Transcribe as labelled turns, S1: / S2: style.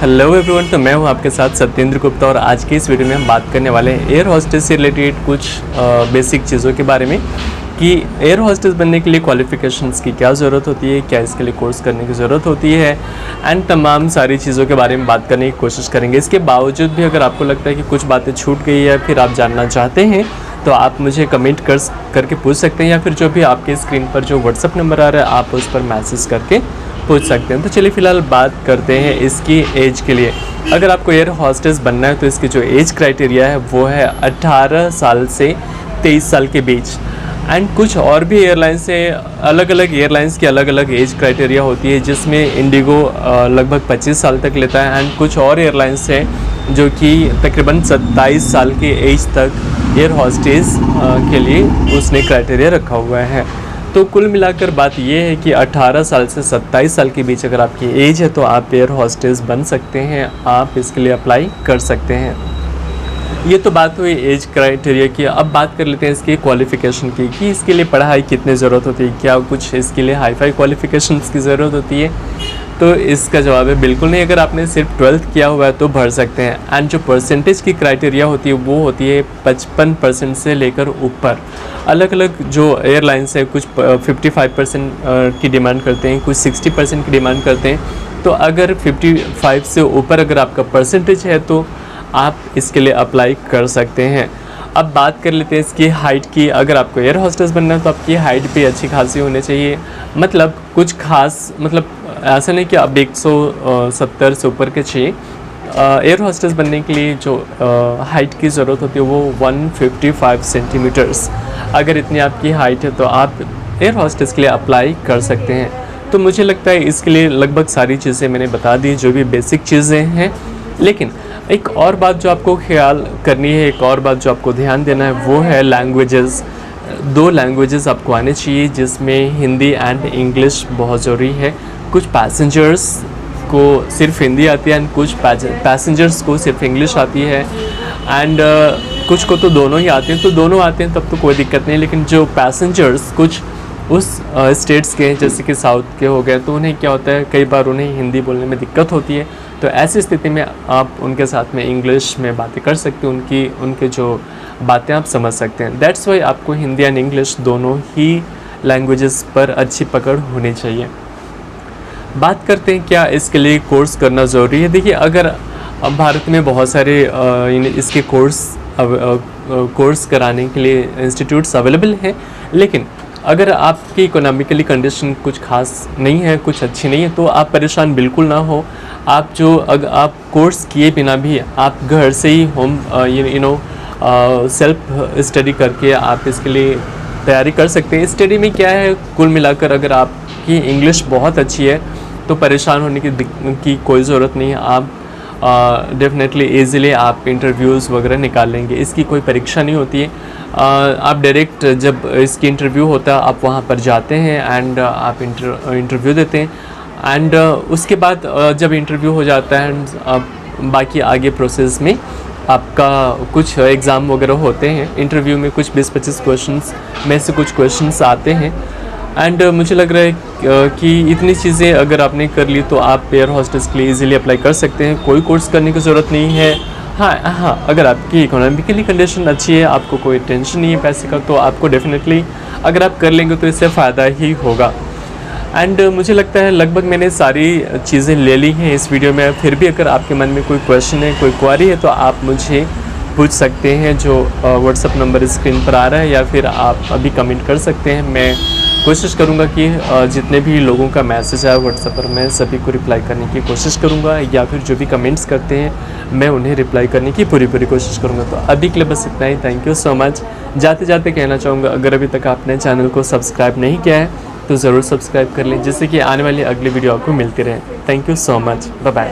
S1: Hello everyone, तो मैं हूं आपके साथ सत्येंद्र गुप्ता और आज की इस वीडियो में हम बात करने वाले हैं एयर होस्टेस से रिलेटेड कुछ बेसिक चीज़ों के बारे में कि एयर होस्टेस बनने के लिए क्वालिफ़िकेशंस की क्या ज़रूरत होती है, क्या इसके लिए कोर्स करने की ज़रूरत होती है एंड तमाम सारी चीज़ों के बारे में बात करने की कोशिश करेंगे। इसके बावजूद भी अगर आपको लगता है कि कुछ बातें छूट गई है फिर आप जानना चाहते हैं तो आप मुझे कमेंट करके पूछ सकते हैं या फिर जो भी आपके स्क्रीन पर जो व्हाट्सअप नंबर आ रहा है आप उस पर मैसेज करके पूछ सकते हैं। तो चलिए फ़िलहाल बात करते हैं इसकी एज के लिए। अगर आपको एयर होस्टेस बनना है तो इसकी जो एज क्राइटेरिया है वो है 18 साल से 23 साल के बीच। एंड कुछ और भी एयरलाइंस से अलग अलग एयरलाइंस की अलग अलग एज क्राइटेरिया होती है, जिसमें इंडिगो लगभग 25 साल तक लेता है एंड कुछ और एयरलाइंस है जो कि तकरीबन 27 साल की एज तक एयर होस्टेस के लिए उसने क्राइटेरिया रखा हुआ है। तो कुल मिलाकर बात यह है कि 18 साल से 27 साल के बीच अगर आपकी एज है तो आप एयर होस्टेस बन सकते हैं, आप इसके लिए अप्लाई कर सकते हैं। ये तो बात हुई एज क्राइटेरिया की। अब बात कर लेते हैं इसकी क्वालिफ़िकेशन की कि इसके लिए पढ़ाई कितनी ज़रूरत होती है, क्या कुछ इसके लिए हाई फाई क्वालिफ़िकेशंस की ज़रूरत होती है। तो इसका जवाब है बिल्कुल नहीं। अगर आपने सिर्फ 12th किया हुआ है तो भर सकते हैं। एंड जो परसेंटेज की क्राइटेरिया होती है वो होती है 55% से लेकर ऊपर। अलग अलग जो एयरलाइंस है कुछ 55% की डिमांड करते हैं, कुछ 60% की डिमांड करते हैं। तो अगर 55 से ऊपर अगर आपका परसेंटेज है तो आप इसके लिए अप्लाई कर सकते हैं। अब बात कर लेते हैं इसकी हाइट की। अगर आपको एयर होस्टेस बनना है तो आपकी हाइट भी अच्छी खासी होनी चाहिए। मतलब कुछ खास ऐसा नहीं कि आप 170 से ऊपर के चाहिए। एयर होस्टेस बनने के लिए जो हाइट की ज़रूरत होती है वो 155 सेंटीमीटर्स। अगर इतनी आपकी हाइट है तो आप एयर होस्टेस के लिए अप्लाई कर सकते हैं। तो मुझे लगता है इसके लिए लगभग सारी चीज़ें मैंने बता दी, जो भी बेसिक चीज़ें हैं। लेकिन एक और बात जो आपको ख्याल करनी है, एक और बात जो आपको ध्यान देना है वो है लैंग्वेजेस। 2 लैंग्वेजेस आपको आने चाहिए, जिसमें हिंदी एंड इंग्लिश बहुत ज़रूरी है। कुछ पैसेंजर्स को सिर्फ हिंदी आती है एंड कुछ पैसेंजर्स को सिर्फ इंग्लिश आती है एंड कुछ को तो दोनों ही आते हैं। तो दोनों आते हैं तब तो कोई दिक्कत नहीं। लेकिन जो पैसेंजर्स कुछ उस स्टेट्स के हैं जैसे कि साउथ के हो गए तो उन्हें क्या होता है, कई बार उन्हें हिंदी बोलने में दिक्कत होती है। तो ऐसी स्थिति में आप उनके साथ में इंग्लिश में बातें कर सकते हैं, उनके जो बातें आप समझ सकते हैं। दैट्स वाई आपको हिंदी एंड इंग्लिश दोनों ही लैंग्वेजेस पर अच्छी पकड़ होनी चाहिए। बात करते हैं क्या इसके लिए कोर्स करना ज़रूरी है। देखिए, अगर अब भारत में बहुत सारे इसके कोर्स कराने के लिए इंस्टीट्यूट्स अवेलेबल हैं, लेकिन अगर आपकी इकोनॉमिकली कंडीशन कुछ खास नहीं है, कुछ अच्छी नहीं है, तो आप परेशान बिल्कुल ना हो। अगर आप कोर्स किए बिना भी आप घर से ही होम सेल्फ स्टडी करके आप इसके लिए तैयारी कर सकते हैं। स्टडी में क्या है, कुल मिलाकर अगर आपकी इंग्लिश बहुत अच्छी है तो परेशान होने की कोई ज़रूरत नहीं है। आप डेफिनेटली ईज़िली आप इंटरव्यूज़ वगैरह निकाल लेंगे। इसकी कोई परीक्षा नहीं होती है। आप डायरेक्ट जब इसकी इंटरव्यू होता है आप वहाँ पर जाते हैं एंड आप इंटरव्यू देते हैं एंड उसके बाद जब इंटरव्यू हो जाता है एंड बाकी आगे प्रोसेस में आपका कुछ एग्ज़ाम वगैरह होते हैं। इंटरव्यू में कुछ 20-25 क्वेश्चंस में से कुछ क्वेश्चंस आते हैं एंड मुझे लग रहा है कि इतनी चीज़ें अगर आपने कर ली तो आप एयर होस्टेस के लिए ईज़िली अप्लाई कर सकते हैं। कोई कोर्स करने की ज़रूरत नहीं है। हाँ, अगर आपकी इकोनॉमिकली कंडीशन अच्छी है, आपको कोई टेंशन नहीं है पैसे का, तो आपको डेफिनेटली अगर आप कर लेंगे तो इससे फ़ायदा ही होगा। एंड मुझे लगता है लगभग मैंने सारी चीज़ें ले ली हैं इस वीडियो में। फिर भी अगर आपके मन में कोई क्वेश्चन है, कोई क्वेरी है तो आप मुझे पूछ सकते हैं, जो व्हाट्सअप नंबर स्क्रीन पर आ रहा है, या फिर आप अभी कमेंट कर सकते हैं। मैं कोशिश करूंगा कि जितने भी लोगों का मैसेज आया व्हाट्सएप पर मैं सभी को रिप्लाई करने की कोशिश करूंगा, या फिर जो भी कमेंट्स करते हैं मैं उन्हें रिप्लाई करने की पूरी कोशिश करूंगा। तो अभी के लिए बस इतना ही। Thank you so much. जाते जाते कहना चाहूँगा, अगर अभी तक आपने चैनल को सब्सक्राइब नहीं किया है तो ज़रूर सब्सक्राइब कर लें, जिससे कि आने वाली अगली वीडियो आपको मिलती रहे। Thank you so much. Bye bye.